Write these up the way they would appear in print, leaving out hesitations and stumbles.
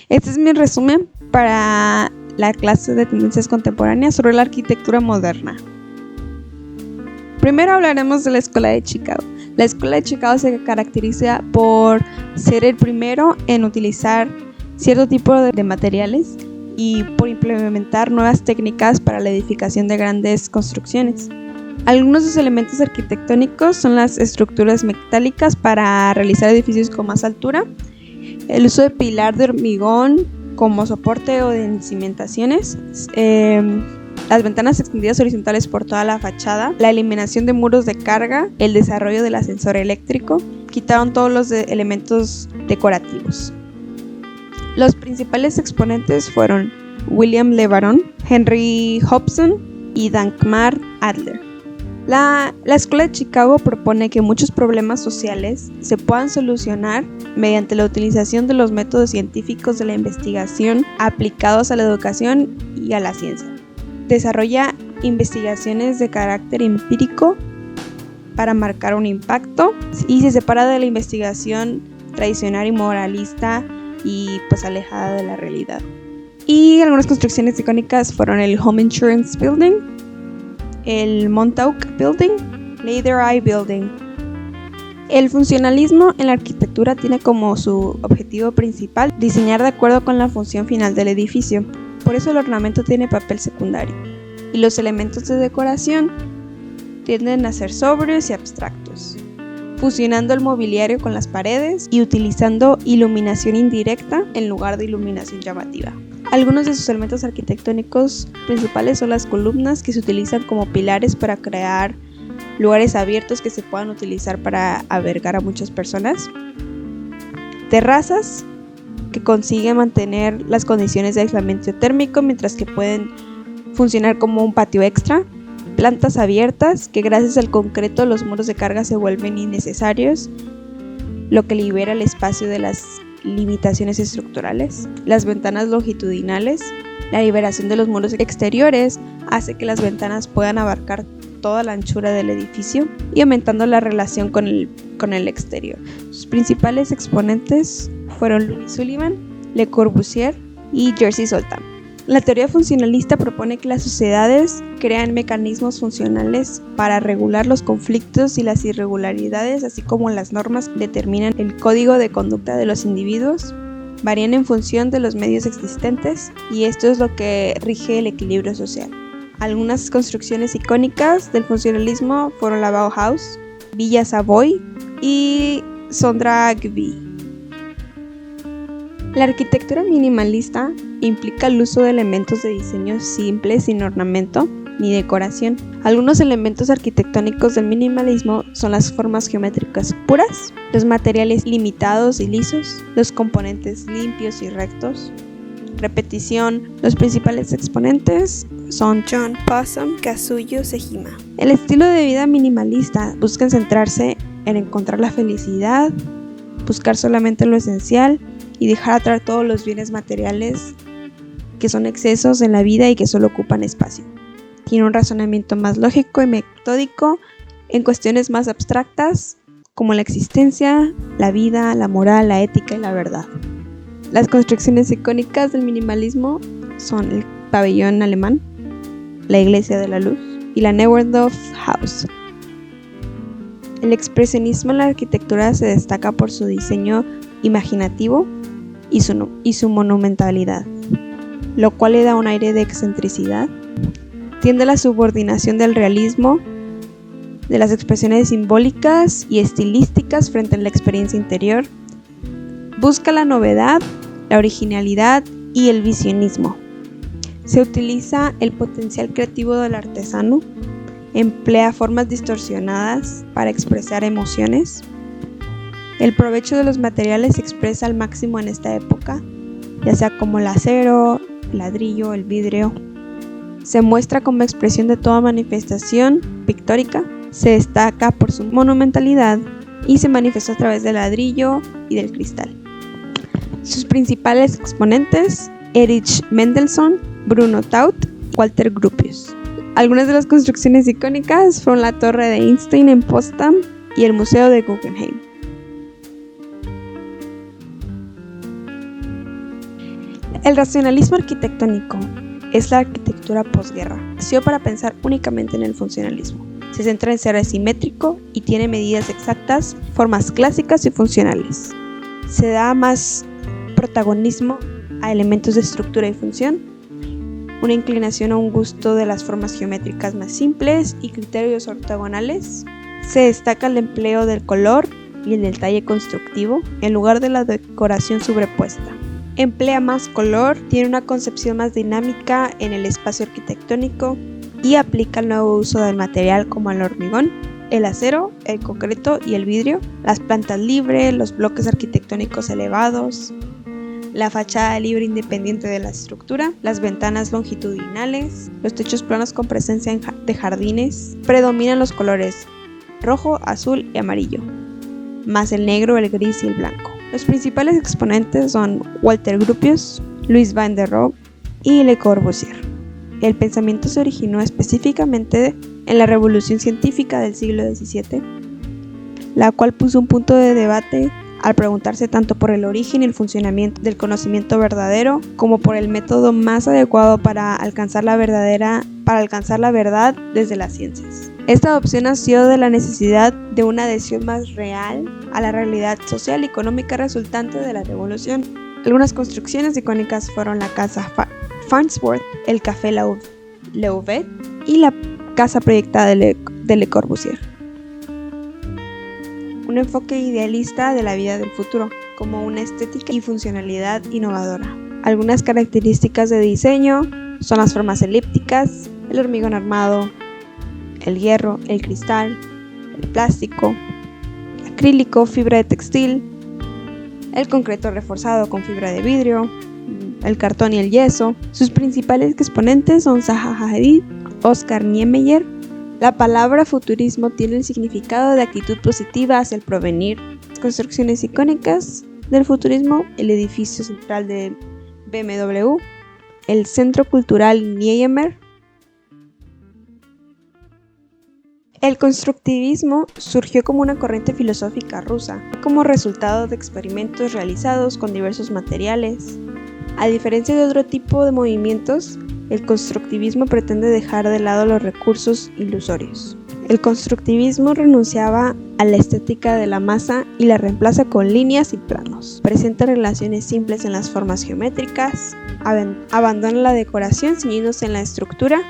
Este es mi resumen para la clase de tendencias contemporáneas sobre la arquitectura moderna. Primero hablaremos de la Escuela de Chicago. La Escuela de Chicago se caracteriza por ser el primero en utilizar cierto tipo de materiales y por implementar nuevas técnicas para la edificación de grandes construcciones. Algunos de sus elementos arquitectónicos son las estructuras metálicas para realizar edificios con más altura, el uso de pilar de hormigón como soporte o de cimentaciones, las ventanas extendidas horizontales por toda la fachada, la eliminación de muros de carga, el desarrollo del ascensor eléctrico. Quitaron todos los elementos decorativos. Los principales exponentes fueron William LeBaron, Henry Hobson y Dagmar Adler. La Escuela de Chicago propone que muchos problemas sociales se puedan solucionar mediante la utilización de los métodos científicos de la investigación aplicados a la educación y a la ciencia. Desarrolla investigaciones de carácter empírico para marcar un impacto y se separa de la investigación tradicional y moralista y alejada de la realidad. Y algunas construcciones icónicas fueron el Home Insurance Building, el Montauk Building, Leather Eye Building. El funcionalismo en la arquitectura tiene como su objetivo principal diseñar de acuerdo con la función final del edificio. Por eso el ornamento tiene papel secundario. Y los elementos de decoración tienden a ser sobrios y abstractos, fusionando el mobiliario con las paredes y utilizando iluminación indirecta en lugar de iluminación llamativa. Algunos de sus elementos arquitectónicos principales son las columnas, que se utilizan como pilares para crear lugares abiertos que se puedan utilizar para albergar a muchas personas. Terrazas, que consiguen mantener las condiciones de aislamiento térmico mientras que pueden funcionar como un patio extra. Plantas abiertas, que gracias al concreto los muros de carga se vuelven innecesarios, lo que libera el espacio de las limitaciones estructurales. Las ventanas longitudinales, la liberación de los muros exteriores hace que las ventanas puedan abarcar toda la anchura del edificio y aumentando la relación con el exterior. Sus principales exponentes fueron Louis Sullivan, Le Corbusier y Jerzy Soltan. La teoría funcionalista propone que las sociedades crean mecanismos funcionales para regular los conflictos y las irregularidades, así como las normas que determinan el código de conducta de los individuos, varían en función de los medios existentes y esto es lo que rige el equilibrio social. Algunas construcciones icónicas del funcionalismo fueron la Bauhaus, Villa Savoy y Sonderagvie. La arquitectura minimalista implica el uso de elementos de diseño simples sin ornamento ni decoración. Algunos elementos arquitectónicos del minimalismo son las formas geométricas puras, los materiales limitados y lisos, los componentes limpios y rectos. Repetición. Los principales exponentes son John Possum, Kazuyo Sejima. El estilo de vida minimalista busca centrarse en encontrar la felicidad, buscar solamente lo esencial y dejar atrás todos los bienes materiales que son excesos en la vida y que solo ocupan espacio. Tiene un razonamiento más lógico y metódico en cuestiones más abstractas como la existencia, la vida, la moral, la ética y la verdad. Las construcciones icónicas del minimalismo son el pabellón alemán, la Iglesia de la Luz y la Neuendorf House. El expresionismo en la arquitectura se destaca por su diseño imaginativo y su monumentalidad, lo cual le da un aire de excentricidad. Tiende a la subordinación del realismo, de las expresiones simbólicas y estilísticas frente a la experiencia interior. Busca la novedad, la originalidad y el visionismo. Se utiliza el potencial creativo del artesano, emplea formas distorsionadas para expresar emociones. El provecho de los materiales se expresa al máximo en esta época, ya sea como el acero, el ladrillo, el vidrio. Se muestra como expresión de toda manifestación pictórica, se destaca por su monumentalidad y se manifestó a través del ladrillo y del cristal. Sus principales exponentes, Erich Mendelsohn, Bruno Taut y Walter Gropius. Algunas de las construcciones icónicas fueron la Torre de Einstein en Potsdam y el Museo de Guggenheim. El racionalismo arquitectónico es la arquitectura posguerra. Nació para pensar únicamente en el funcionalismo. Se centra en ser asimétrico y tiene medidas exactas, formas clásicas y funcionales. Se da más protagonismo a elementos de estructura y función, una inclinación a un gusto de las formas geométricas más simples y criterios ortogonales. Se destaca el empleo del color y el detalle constructivo en lugar de la decoración sobrepuesta. Emplea más color, tiene una concepción más dinámica en el espacio arquitectónico y aplica el nuevo uso del material como el hormigón, el acero, el concreto y el vidrio, las plantas libres, los bloques arquitectónicos elevados, la fachada libre independiente de la estructura, las ventanas longitudinales, los techos planos con presencia de jardines. Predominan los colores rojo, azul y amarillo, más el negro, el gris y el blanco. Los principales exponentes son Walter Gropius, Louis van der Rohe y Le Corbusier. El pensamiento se originó específicamente en la Revolución Científica del siglo XVII, la cual puso un punto de debate al preguntarse tanto por el origen y el funcionamiento del conocimiento verdadero como por el método más adecuado para alcanzar la verdad desde las ciencias. Esta adopción nació de la necesidad de una adhesión más real a la realidad social y económica resultante de la revolución. Algunas construcciones icónicas fueron la casa Farnsworth, el café Leuvet y la casa proyectada de Le Corbusier. Un enfoque idealista de la vida del futuro, como una estética y funcionalidad innovadora. Algunas características de diseño son las formas elípticas, el hormigón armado, el hierro, el cristal, el plástico, el acrílico, fibra de textil, el concreto reforzado con fibra de vidrio, el cartón y el yeso. Sus principales exponentes son Zaha Hadid, Oscar Niemeyer. La palabra futurismo tiene el significado de actitud positiva hacia el porvenir. Las construcciones icónicas del futurismo: el edificio central de BMW, el Centro Cultural Niemeyer. El constructivismo surgió como una corriente filosófica rusa, como resultado de experimentos realizados con diversos materiales. A diferencia de otro tipo de movimientos, el constructivismo pretende dejar de lado los recursos ilusorios. El constructivismo renunciaba a la estética de la masa y la reemplaza con líneas y planos. Presenta relaciones simples en las formas geométricas, abandona la decoración ciñéndose en la estructura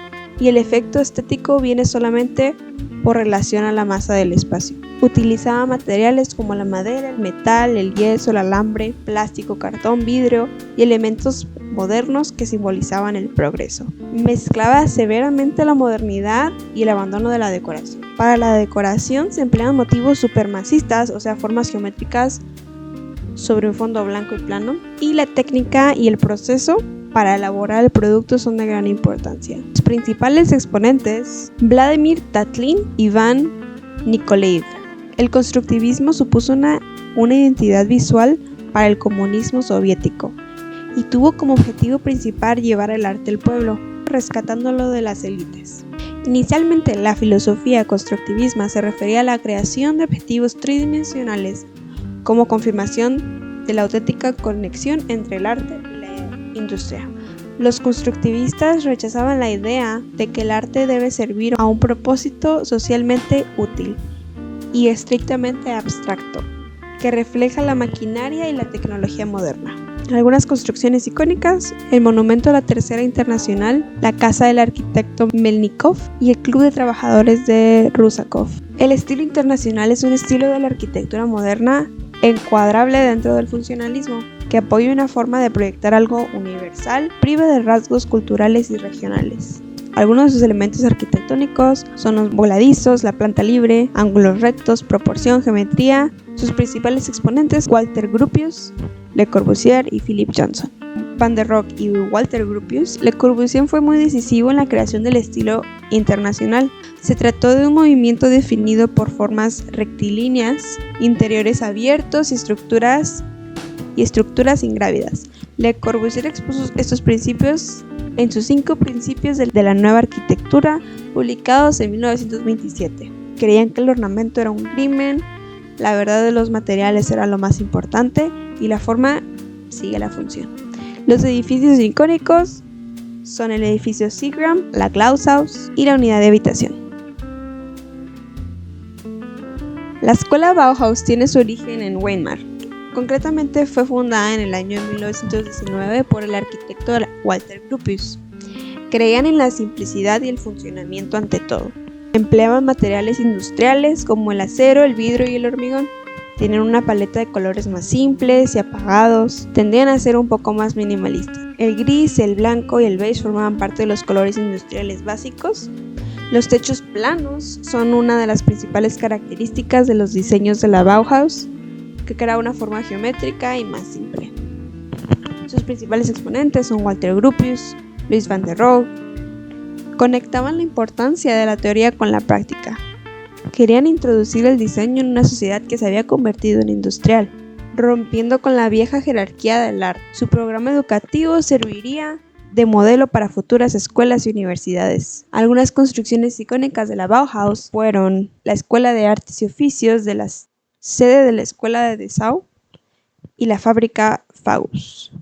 y el efecto estético viene solamente por relación a la masa del espacio. Utilizaba materiales como la madera, el metal, el yeso, el alambre, plástico, cartón, vidrio y elementos modernos que simbolizaban el progreso. Mezclaba severamente la modernidad y el abandono de la decoración. Para la decoración se emplean motivos supremacistas, o sea, formas geométricas sobre un fondo blanco y plano, y la técnica y el proceso para elaborar el producto son de gran importancia. Los principales exponentes: Vladimir Tatlin y Ivan Nikolaev. El constructivismo supuso una identidad visual para el comunismo soviético y tuvo como objetivo principal llevar el arte al pueblo, rescatándolo de las élites. Inicialmente, la filosofía constructivista se refería a la creación de objetivos tridimensionales como confirmación de la auténtica conexión entre el arte y la industria. Los constructivistas rechazaban la idea de que el arte debe servir a un propósito socialmente útil y estrictamente abstracto, que refleja la maquinaria y la tecnología moderna. Algunas construcciones icónicas: el Monumento a la Tercera Internacional, la Casa del Arquitecto Melnikov y el Club de Trabajadores de Rusakov. El estilo internacional es un estilo de la arquitectura moderna encuadrable dentro del funcionalismo, que apoya una forma de proyectar algo universal, priva de rasgos culturales y regionales. Algunos de sus elementos arquitectónicos son los voladizos, la planta libre, ángulos rectos, proporción, geometría. Sus principales exponentes: Walter Gropius, Le Corbusier y Philip Johnson. Van der Rohe y Walter Gropius. Le Corbusier fue muy decisivo en la creación del estilo internacional. Se trató de un movimiento definido por formas rectilíneas, interiores abiertos y estructuras ingrávidas. Le Corbusier expuso estos principios en sus 5 principios de la nueva arquitectura, publicados en 1927. Creían que el ornamento era un crimen, la verdad de los materiales era lo más importante y la forma sigue la función. Los edificios icónicos son el edificio Seagram, la Glasshaus y la unidad de habitación. La escuela Bauhaus tiene su origen en Weimar. Concretamente fue fundada en el año 1919 por el arquitecto Walter Gropius. Creían en la simplicidad y el funcionamiento ante todo. Empleaban materiales industriales como el acero, el vidrio y el hormigón. Tienen una paleta de colores más simples y apagados. Tendían a ser un poco más minimalistas. El gris, el blanco y el beige formaban parte de los colores industriales básicos. Los techos planos son una de las principales características de los diseños de la Bauhaus, que crea una forma geométrica y más simple. Sus principales exponentes son Walter Gropius, Louis van der Rohe. Conectaban la importancia de la teoría con la práctica. Querían introducir el diseño en una sociedad que se había convertido en industrial, rompiendo con la vieja jerarquía del arte. Su programa educativo serviría de modelo para futuras escuelas y universidades. Algunas construcciones icónicas de la Bauhaus fueron la Escuela de Artes y Oficios de la sede de la Escuela de Dessau y la fábrica Faust.